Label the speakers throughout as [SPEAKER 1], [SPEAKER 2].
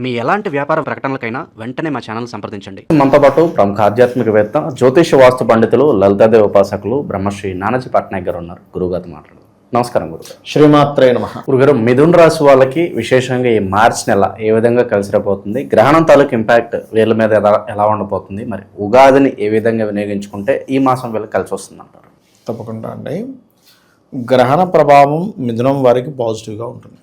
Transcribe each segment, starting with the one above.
[SPEAKER 1] మీ ఎలాంటి వ్యాపార ప్రకటనలకైనా వెంటనే మా ఛానల్ సంప్రదించండి.
[SPEAKER 2] మనతో పాటు ప్రముఖ ఆధ్యాత్మికవేత్త, జ్యోతిష వాస్తు పండితులు, లలితాదేవి ఉపాసకులు బ్రహ్మశ్రీ నానాజీ పట్నాయక్ గారు ఉన్నారు. గురుగారితో మాట్లాడు. నమస్కారం గురుగారు.
[SPEAKER 3] శ్రీమాత్రే నమః.
[SPEAKER 2] గురుగారు, మిథున రాశి వాళ్ళకి విశేషంగా ఈ మార్చి నెల ఏ విధంగా కలిసి రాబోతుంది? గ్రహణం తాలూకు ఇంపాక్ట్ వీళ్ళ మీద ఎలా ఉండబోతుంది? మరి ఉగాదిని ఏ విధంగా వినియోగించుకుంటే ఈ మాసం వీళ్ళకి కలిసి వస్తుంది అంటారు?
[SPEAKER 3] తప్పకుండా అండి. గ్రహణ ప్రభావం మిథునం వారికి పాజిటివ్గా ఉంటుంది.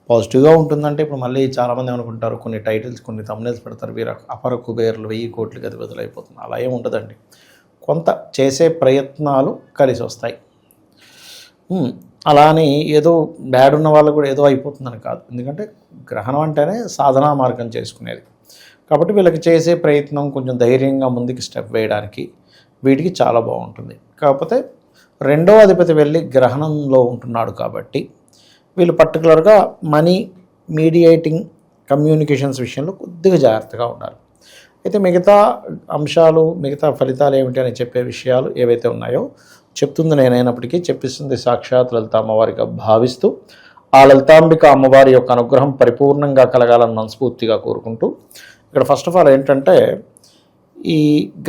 [SPEAKER 3] పాజిటివ్గా ఉంటుందంటే ఇప్పుడు మళ్ళీ చాలామంది అనుకుంటారు, కొన్ని టైటిల్స్, కొన్ని థంబ్నెయిల్స్ పెడతారు, వీరు అపర కుబేర్లు 1000 కోట్లకి అధిపతులు అయిపోతుంది. అలా ఏమి ఉంటుందండి. కొంత చేసే ప్రయత్నాలు కలిసి వస్తాయి. అలా అని ఏదో బ్యాడ్ ఉన్న వాళ్ళు కూడా ఏదో అయిపోతుందని కాదు. ఎందుకంటే గ్రహణం అంటేనే సాధనా మార్గం చేసుకునేది. కాబట్టి వీళ్ళకి చేసే ప్రయత్నం కొంచెం ధైర్యంగా ముందుకు స్టెప్ వేయడానికి వీటికి చాలా బాగుంటుంది. కాకపోతే 2వ అధిపతి వెళ్ళి గ్రహణంలో ఉంటున్నాడు కాబట్టి వీళ్ళు పర్టికులర్గా మనీ, మీడియేటింగ్, కమ్యూనికేషన్స్ విషయంలో కొద్దిగా జాగ్రత్తగా ఉండాలి. అయితే మిగతా అంశాలు, మిగతా ఫలితాలు ఏమిటి అని చెప్పే విషయాలు ఏవైతే ఉన్నాయో చెప్తుంది నేనైనప్పటికీ చెప్పిస్తుంది సాక్షాత్ లలిత అమ్మవారిగా భావిస్తూ ఆ లలితాంబిక అమ్మవారి యొక్క అనుగ్రహం పరిపూర్ణంగా కలగాలని మనస్ఫూర్తిగా కోరుకుంటూ, ఇక్కడ ఫస్ట్ ఆఫ్ ఆల్ ఏంటంటే ఈ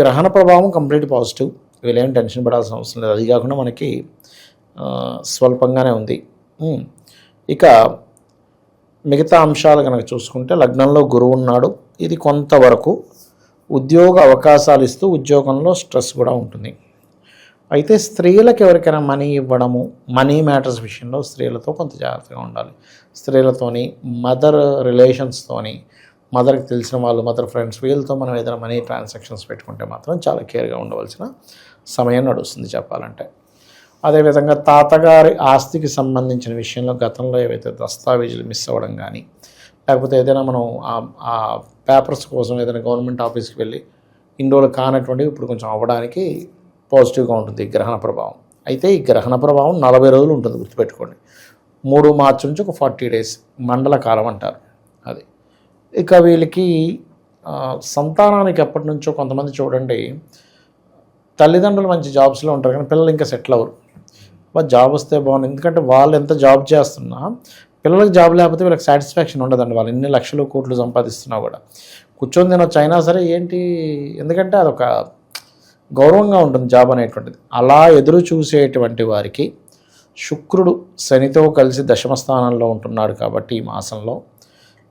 [SPEAKER 3] గ్రహణ ప్రభావం కంప్లీట్ పాజిటివ్. వీళ్ళేం టెన్షన్ పడాల్సిన అవసరం లేదు. అది కాకుండా మనకి స్వల్పంగానే ఉంది. ఇక మిగతా అంశాలు కనుక చూసుకుంటే లగ్నంలో గురువు ఉన్నాడు. ఇది కొంతవరకు ఉద్యోగ అవకాశాలు ఇస్తూ ఉద్యోగంలో స్ట్రెస్ కూడా ఉంటుంది. అయితే స్త్రీలకు ఎవరికైనా మనీ ఇవ్వడము, మనీ మ్యాటర్స్ విషయంలో స్త్రీలతో కొంత జాగ్రత్తగా ఉండాలి. స్త్రీలతోని, మదర్ రిలేషన్స్తోని, మదర్కి తెలిసిన వాళ్ళు, మదర్ ఫ్రెండ్స్, వీళ్ళతో మనం ఏదైనా మనీ ట్రాన్సాక్షన్స్ పెట్టుకుంటే మాత్రం చాలా కేర్గా ఉండవలసిన సమయం నడుస్తుంది చెప్పాలంటే. అదేవిధంగా తాతగారి ఆస్తికి సంబంధించిన విషయంలో గతంలో ఏవైతే దస్తావేజులు మిస్ అవ్వడం కానీ, లేకపోతే ఏదైనా మనం ఆ పేపర్స్ కోసం ఏదైనా గవర్నమెంట్ ఆఫీస్కి వెళ్ళి ఇన్ని రోజులు కానటువంటివి ఇప్పుడు కొంచెం అవ్వడానికి పాజిటివ్గా ఉంటుంది ఈ గ్రహణ ప్రభావం. అయితే ఈ గ్రహణ ప్రభావం 40 రోజులు ఉంటుంది, గుర్తుపెట్టుకోండి. 3 మార్చి నుంచి ఒక 40 డేస్ మండల కాలం అంటారు అది. ఇక వీళ్ళకి సంతానానికి ఎప్పటి నుంచో కొంతమంది చూడండి, తల్లిదండ్రులు మంచి జాబ్స్లో ఉంటారు కానీ పిల్లలు ఇంకా సెటిల్ అవ్వరు. జాబ్ వస్తే బాగుంది. ఎందుకంటే వాళ్ళు ఎంత జాబ్ చేస్తున్నా పిల్లలకు జాబ్ లేకపోతే వీళ్ళకి సాటిస్ఫాక్షన్ ఉండదండి. వాళ్ళు ఎన్ని లక్షలు కోట్లు సంపాదిస్తున్నా కూడా కూర్చొని తినొచ్చు అయినా సరే ఏంటి, ఎందుకంటే అదొక గౌరవంగా ఉంటుంది జాబ్ అనేటువంటిది. అలా ఎదురు చూసేటువంటి వారికి శుక్రుడు శనితో కలిసి 10వ స్థానంలో ఉంటున్నాడు కాబట్టి ఈ మాసంలో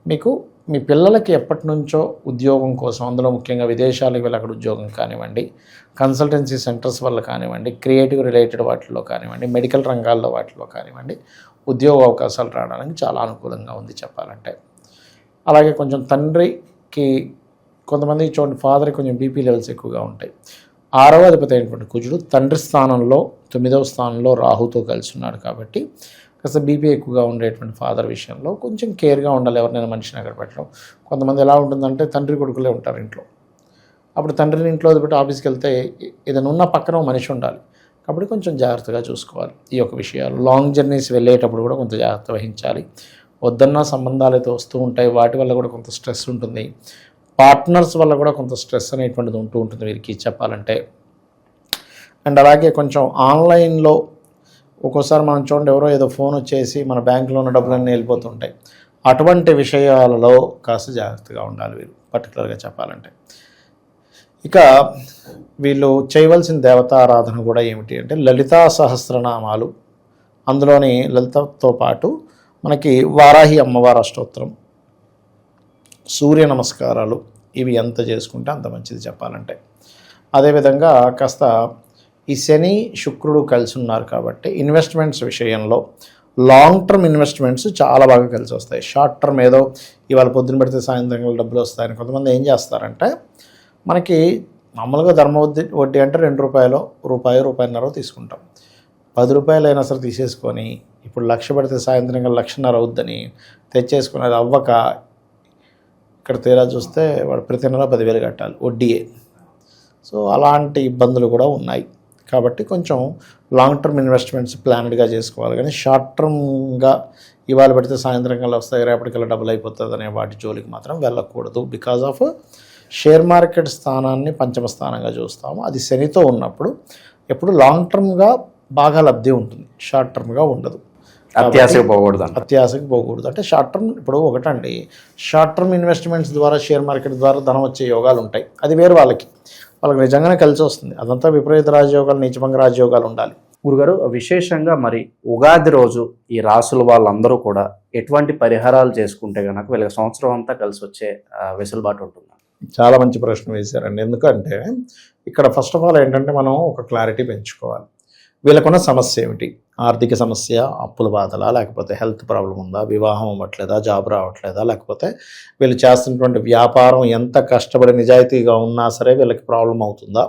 [SPEAKER 3] మీకు మీ పిల్లలకి ఎప్పటి నుంచో ఉద్యోగం కోసం, అందులో ముఖ్యంగా విదేశాలకు వెళ్ళి అక్కడ ఉద్యోగం కానివ్వండి, కన్సల్టెన్సీ సెంటర్స్ వల్ల కానివ్వండి, క్రియేటివ్ రిలేటెడ్ వాటిలో కానివ్వండి, మెడికల్ రంగాల్లో వాటిలో కానివ్వండి ఉద్యోగ అవకాశాలు రావడానికి చాలా అనుకూలంగా ఉంది చెప్పాలంటే. అలాగే కొంచెం తండ్రికి, కొంతమంది చూడండి ఫాదర్కి కొంచెం బీపీ లెవెల్స్ ఎక్కువగా ఉంటాయి. 6వ అధిపతి అయినటువంటి కుజుడు తండ్రి స్థానంలో 9వ స్థానంలో రాహుతో కలిసి ఉన్నాడు కాబట్టి కాస్త బీపీ ఎక్కువగా ఉండేటువంటి ఫాదర్ విషయంలో కొంచెం కేర్గా ఉండాలి. ఎవరినైనా మనిషిని అక్కడ పెట్టడం. కొంతమంది ఎలా ఉంటుందంటే తండ్రి కొడుకులే ఉంటారు ఇంట్లో. అప్పుడు తండ్రిని ఇంట్లో వదిలిపెట్టి ఆఫీస్కి వెళ్తే ఏదైనా ఉన్న పక్కన మనిషి ఉండాలి. కాబట్టి కొంచెం జాగ్రత్తగా చూసుకోవాలి ఈ యొక్క విషయాలు. లాంగ్ జర్నీస్ వెళ్ళేటప్పుడు కూడా కొంత జాగ్రత్త వహించాలి. వద్దన్న సంబంధాలు అయితే వస్తూ ఉంటాయి, వాటి వల్ల కూడా కొంత స్ట్రెస్ ఉంటుంది. పార్ట్నర్స్ వల్ల కూడా కొంత స్ట్రెస్ అనేటువంటిది ఉంటూ ఉంటుంది వీరికి చెప్పాలంటే. అండ్ అలాగే కొంచెం ఆన్లైన్లో ఒక్కోసారి మనం చూడండి, ఎవరో ఏదో ఫోన్ వచ్చేసి మన బ్యాంకులో ఉన్న డబ్బులన్నీ వెళ్ళిపోతుంటాయి. అటువంటి విషయాలలో కాస్త జాగ్రత్తగా ఉండాలి వీళ్ళు పర్టికులర్గా చెప్పాలంటే. ఇక వీళ్ళు చేయవలసిన దేవతారాధన కూడా ఏమిటి అంటే లలితా సహస్రనామాలు, అందులోని లలితతో పాటు మనకి వారాహి అమ్మవారి అష్టోత్తరం, సూర్య నమస్కారాలు, ఇవి ఎంత చేసుకుంటే అంత మంచిది చెప్పాలంటే. అదేవిధంగా కాస్త ఈ శని శుక్రుడు కలిసి ఉన్నారు కాబట్టి ఇన్వెస్ట్మెంట్స్ విషయంలో లాంగ్ టర్మ్ ఇన్వెస్ట్మెంట్స్ చాలా బాగా కలిసి వస్తాయి. షార్ట్ టర్మ్ ఏదో ఇవాళ పొద్దున పెడితే సాయంత్రం డబ్బులు వస్తాయని కొంతమంది ఏం చేస్తారంటే, మనకి మామూలుగా ధర్మ వడ్డీ అంటే ₹2, రూపాయి తీసుకుంటాం. ₹10 అయినా సరే తీసేసుకొని ఇప్పుడు 1,00,000 పెడితే సాయంత్రం 1,50,000 అవుద్దని తెచ్చేసుకుని అది అవ్వక ఇక్కడ తీరా చూస్తే వాడు ప్రతి నెల 10,000 కట్టాలి వడ్డీయే. సో అలాంటి ఇబ్బందులు కూడా ఉన్నాయి. కాబట్టి కొంచెం లాంగ్ టర్మ్ ఇన్వెస్ట్మెంట్స్ ప్లాన్డ్గా చేసుకోవాలి. కానీ షార్ట్ టర్మ్గా ఇవాళ పెడితే సాయంత్రం కల్లా వస్తాయి, రేపటికల్లా డబ్బులు అయిపోతుంది అనే వాటి జోలికి మాత్రం వెళ్ళకూడదు. బికాజ్ ఆఫ్ షేర్ మార్కెట్ స్థానాన్ని 5వ స్థానంగా చూస్తాము. అది శనితో ఉన్నప్పుడు ఎప్పుడు లాంగ్ టర్మ్గా బాగా లబ్ధి ఉంటుంది, షార్ట్ టర్మ్గా ఉండదు.
[SPEAKER 2] అత్యాశకు పోకూడదు అంట.
[SPEAKER 3] అత్యాశకు పోకూడదు. అంటే షార్ట్ టర్మ్, ఇప్పుడు ఒకటండి, షార్ట్ టర్మ్ ఇన్వెస్ట్మెంట్స్ ద్వారా షేర్ మార్కెట్ ద్వారా ధనం వచ్చే యోగాలు ఉంటాయి, అది వేరు. వాళ్ళకి నిజంగానే కలిసి వస్తుంది. అదంతా విపరీత రాజయోగాలు, నీచభంగ రాజయోగాలు ఉండాలి.
[SPEAKER 2] గురుగారు, విశేషంగా మరి ఉగాది రోజు ఈ రాసుల వాళ్ళందరూ కూడా ఎటువంటి పరిహారాలు చేసుకుంటే కనుక వీళ్ళకి సంవత్సరం అంతా కలిసి వచ్చే వెసులుబాటు ఉంటుంది?
[SPEAKER 3] చాలా మంచి ప్రశ్న వేశారండి. ఎందుకంటే ఇక్కడ ఫస్ట్ ఆఫ్ ఆల్ ఏంటంటే మనం ఒక క్లారిటీ పెంచుకోవాలి. వీళ్ళకున్న సమస్య ఏమిటి? ఆర్థిక సమస్య, అప్పుల బాధలా, లేకపోతే హెల్త్ ప్రాబ్లం ఉందా, వివాహం అవ్వట్లేదా, జాబ్ రావట్లేదా, లేకపోతే వీళ్ళు చేస్తున్నటువంటి వ్యాపారం ఎంత కష్టపడి నిజాయితీగా ఉన్నా సరే వీళ్ళకి ప్రాబ్లం అవుతుందా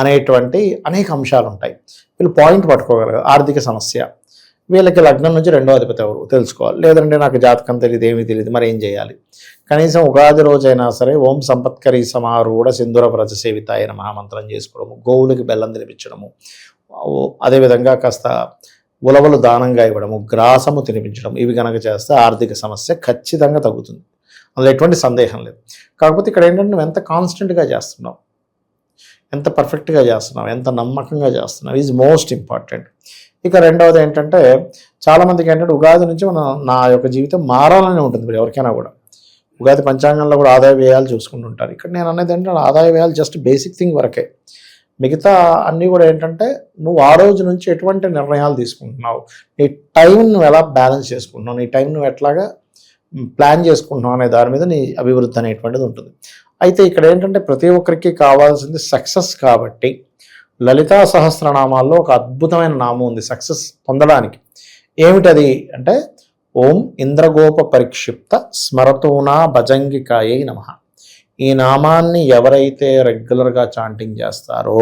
[SPEAKER 3] అనేటువంటి అనేక అంశాలు ఉంటాయి. వీళ్ళు పాయింట్ పట్టుకోగలరు. ఆర్థిక సమస్య, వీళ్ళకి లగ్నం నుంచి రెండో అధిపతి ఎవరు తెలుసుకోవాలి. లేదంటే నాకు జాతకం తెలియదు, ఏమీ తెలియదు, మరి ఏం చేయాలి? కనీసం ఉగాది రోజైనా సరే ఓం సంపత్కరీ సమారూఢ సింధుర వ్రజ సేవితాయ మహామంత్రం చేసుకోవడము, గోవులకి బెల్లం తినిపించడము, అదేవిధంగా కాస్త ఉలవలు దానంగా ఇవ్వడము, గ్రాసము తినిపించడం, ఇవి కనుక చేస్తే ఆర్థిక సమస్య ఖచ్చితంగా తగ్గుతుంది. అందులో ఎటువంటి సందేహం లేదు. కాకపోతే ఇక్కడ ఏంటంటే నువ్వు ఎంత కాన్స్టెంట్గా చేస్తున్నావు, ఎంత పర్ఫెక్ట్గా చేస్తున్నావు, ఎంత నమ్మకంగా చేస్తున్నావు ఈజ్ మోస్ట్ ఇంపార్టెంట్. ఇక రెండవది ఏంటంటే చాలామందికి ఏంటంటే ఉగాది నుంచి నా యొక్క జీవితం మారాలని ఉంటుంది. మీరు ఎవరికైనా కూడా ఉగాది పంచాంగంలో కూడా ఆదాయ వ్యయాలు చూసుకుంటుంటారు. ఇక్కడ నేను అనేది ఏంటంటే ఆదాయ వ్యయాలు జస్ట్ బేసిక్ థింగ్ వరకే. మిగతా అన్నీ కూడా ఏంటంటే నువ్వు ఆ రోజు నుంచి ఎటువంటి నిర్ణయాలు తీసుకుంటున్నావు, నీ టైం నువ్వు ఎలా బ్యాలెన్స్ చేసుకుంటున్నావు, నీ టైం నువ్వు ఎట్లాగా ప్లాన్ చేసుకుంటున్నావు అనే దాని మీద నీ అభివృద్ధి అనేటువంటిది ఉంటుంది. అయితే ఇక్కడ ఏంటంటే ప్రతి ఒక్కరికి కావాల్సింది సక్సెస్. కాబట్టి లలితా సహస్రనామాల్లో ఒక అద్భుతమైన నామం ఉంది సక్సెస్ పొందడానికి. ఏమిటది అంటే ఓం ఇంద్రగోప పరిక్షిప్త స్మరతోనా భజంగికాయై నమః. ఈ నామాన్ని ఎవరైతే రెగ్యులర్గా చాంటింగ్ చేస్తారో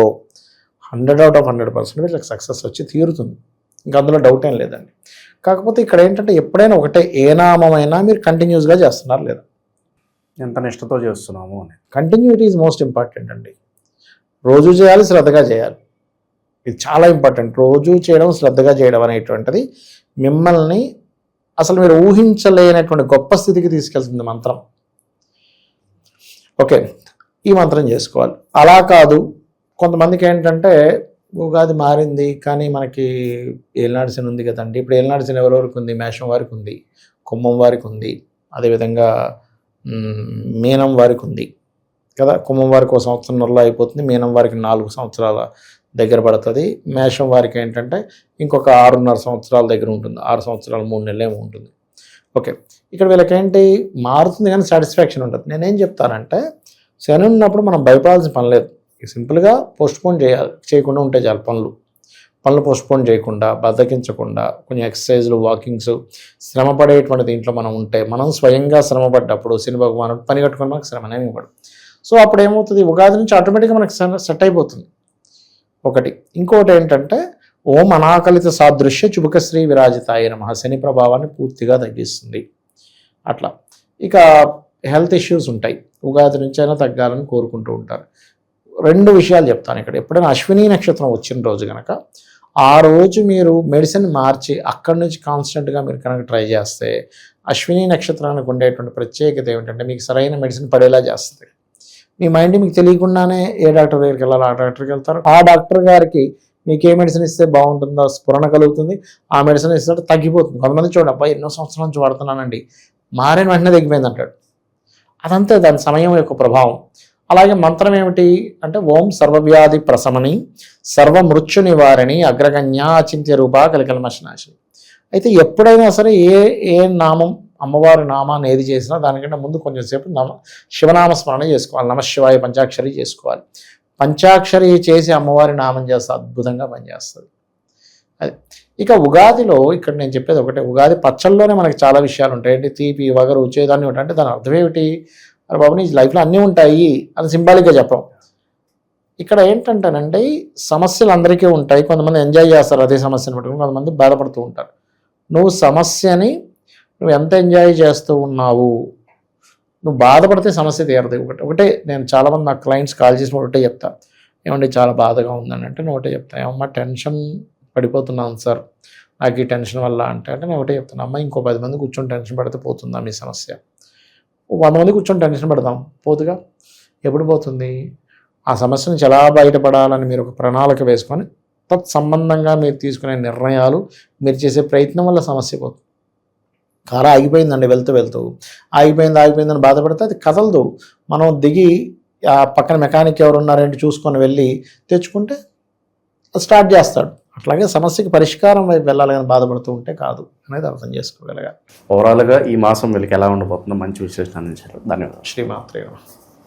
[SPEAKER 3] 100/100% వీళ్ళకి సక్సెస్ వచ్చి తీరుతుంది. ఇంకా అందులో డౌట్ ఏం లేదండి. కాకపోతే ఇక్కడ ఏంటంటే ఎప్పుడైనా ఒకటే ఏ నామమైనా మీరు కంటిన్యూస్గా చేస్తున్నారు లేదా,
[SPEAKER 2] ఎంత నిష్టతో చేస్తున్నాము అని.
[SPEAKER 3] కంటిన్యూటీ ఈజ్ మోస్ట్ ఇంపార్టెంట్ అండి. రోజు చేయాలి, శ్రద్ధగా చేయాలి, ఇది చాలా ఇంపార్టెంట్. రోజు చేయడం, శ్రద్ధగా చేయడం అనేటువంటిది మిమ్మల్ని అసలు మీరు ఊహించలేనటువంటి గొప్ప స్థితికి తీసుకెళ్తుంది మంత్రం. ఓకే, ఈ మంత్రం చేసుకోవాలి. అలా కాదు, కొంతమందికి ఏంటంటే ఉగాది మారింది కానీ మనకి ఏలినాడు శని ఉంది కదండి. ఇప్పుడు ఏలినాడు శని ఎవరెవరికి ఉంది? మేషం వారికి ఉంది, కుంభం వారికి ఉంది, అదేవిధంగా మీనం వారికి ఉంది కదా. కుంభం వారికి 1 సంవత్సరంలో అయిపోతుంది, మీనం వారికి 4 సంవత్సరాల దగ్గర పడుతుంది, మేషం వారికి ఏంటంటే ఇంకొక 6.5 సంవత్సరాల దగ్గర ఉంటుంది, 6 సంవత్సరాలు 3 నెలలేమో ఉంటుంది. ఓకే, ఇక్కడ వీళ్ళకేంటి మారుతుంది కానీ సాటిస్ఫాక్షన్ ఉంటుంది. నేనేం చెప్తానంటే శని ఉన్నప్పుడు మనం భయపడాల్సిన పని లేదు. సింపుల్గా పోస్ట్పోన్ చేయకుండా ఉంటే చాలు. పనులు పోస్ట్పోన్ చేయకుండా, బద్దకించకుండా, కొంచెం ఎక్సర్సైజ్లు, వాకింగ్స్, శ్రమ పడేటువంటి దీంట్లో మనం ఉంటే, మనం స్వయంగా శ్రమ పడ్డప్పుడు శని భగవానుడు పని కట్టుకొని మనకు శ్రమ అనేవి ఇవ్వడు. సో అప్పుడు ఏమవుతుంది, ఉగాది నుంచి ఆటోమేటిక్గా మనకు సెట్ అయిపోతుంది ఒకటి. ఇంకోటి ఏంటంటే ఓం అనాకలిత సాదృశ్య చుబుకశ్రీ విరాజితాయ నమః. శని ప్రభావాన్ని పూర్తిగా తగ్గిస్తుంది. అట్లా ఇక హెల్త్ ఇష్యూస్ ఉంటాయి, ఉగాది నుంచి అయినా తగ్గాలని కోరుకుంటూ ఉంటారు. 2 విషయాలు చెప్తాను ఇక్కడ. ఎప్పుడైనా అశ్విని నక్షత్రం వచ్చిన రోజు కనుక ఆ రోజు మీరు మెడిసిన్ మార్చి అక్కడి నుంచి కాన్స్టెంట్గా మీరు కనుక ట్రై చేస్తే అశ్విని నక్షత్రానికి ఉండేటువంటి ప్రత్యేకత ఏమిటంటే మీకు సరైన మెడిసిన్ పడేలా చేస్తుంది. మీ మైండ్ మీకు తెలియకుండానే ఏ డాక్టర్ దగ్గరికి వెళ్ళాలి ఆ డాక్టర్కి వెళ్తారు. ఆ డాక్టర్ గారికి మీకు ఏ మెడిసిన్ ఇస్తే బాగుంటుందో స్ఫురణ కలుగుతుంది. ఆ మెడిసిన్ ఇస్తే తగ్గిపోతుంది. కొంతమంది చూడండి, అబ్బాయి ఎన్నో సంవత్సరాల నుంచి వాడుతున్నానండి, మారిన వెంటనే తగ్గిపోయింది అంటాడు. అదంతే దాని సమయం యొక్క ప్రభావం. అలాగే మంత్రం ఏమిటి అంటే ఓం సర్వవ్యాధి ప్రశమని సర్వమృత్యు నివారణి అగ్రగణ్యా అచింత్య రూపా కలికల్మశనాశిని. అయితే ఎప్పుడైనా సరే ఏ నామం, అమ్మవారి నామాన్ని ఏది చేసినా దానికంటే ముందు కొంచెం సేపు శివనామ స్మరణ చేసుకోవాలి. నమశివాయ పంచాక్షరి చేసుకోవాలి. పంచాక్షరి చేసి అమ్మవారి నామం చేస్తే అద్భుతంగా పనిచేస్తుంది. అది ఇక ఉగాదిలో ఇక్కడ నేను చెప్పేది ఒకటే, ఉగాది పచ్చళ్ళలోనే మనకి చాలా విషయాలు ఉంటాయి. ఏంటి తీపి, వగరు, చేదాన్ని ఉంటాయి. అంటే దాని అర్థం ఏమిటి? అరే బాబు నీ లైఫ్లో అన్నీ ఉంటాయి అని సింబాలిక్గా చెప్పడం. ఇక్కడ ఏంటంటేనండి సమస్యలు అందరికీ ఉంటాయి. కొంతమంది ఎంజాయ్ చేస్తారు అదే సమస్యను పట్టుకుని, కొంతమంది బాధపడుతూ ఉంటారు. నువ్వు సమస్యని నువ్వు ఎంత ఎంజాయ్ చేస్తూ ఉన్నావు, నువ్వు బాధపడితే సమస్య తీరదు. ఒకటే నేను చాలామంది నాకు క్లయింట్స్ కాల్ చేసిన ఒకటే చెప్తా, ఏమంటే చాలా బాధగా ఉందని అంటే నేను ఒకటే చెప్తాను, ఏమమ్మా టెన్షన్ పడిపోతున్నాను సార్ నాకు ఈ టెన్షన్ వల్ల అంటే నేను ఒకటే చెప్తాను, అమ్మ ఇంకో 10 మంది కూర్చొని టెన్షన్ పడితే పోతుందా మీ సమస్య? 100 మంది కూర్చొని టెన్షన్ పడదాం, పోతుగా. ఎప్పుడు పోతుంది? ఆ సమస్య నుంచి ఎలా బయటపడాలని మీరు ఒక ప్రణాళిక వేసుకొని తత్సంబంధంగా మీరు తీసుకునే నిర్ణయాలు, మీరు చేసే ప్రయత్నం వల్ల సమస్య పోతుంది. కారు ఆగిపోయిందండి, వెళ్తూ ఆగిపోయిందని బాధపడితే అది కదలదు. మనం దిగి ఆ పక్కన మెకానిక్ ఎవరు ఉన్నారేంటి చూసుకొని వెళ్ళి తెచ్చుకుంటే స్టార్ట్ చేస్తాడు. అట్లాగే సమస్యకి పరిష్కారం వైపు వెళ్ళాలి కానీ బాధపడుతూ ఉంటే కాదు అనేది అర్థం చేసుకోగలగాలి.
[SPEAKER 2] ఓవరాల్గా ఈ మాసం వీళ్ళకి ఎలా ఉండబోతుందో మంచి విశ్లేషణ అందించారు. ధన్యవాదాలు.
[SPEAKER 3] శ్రీమాత్రే నమః.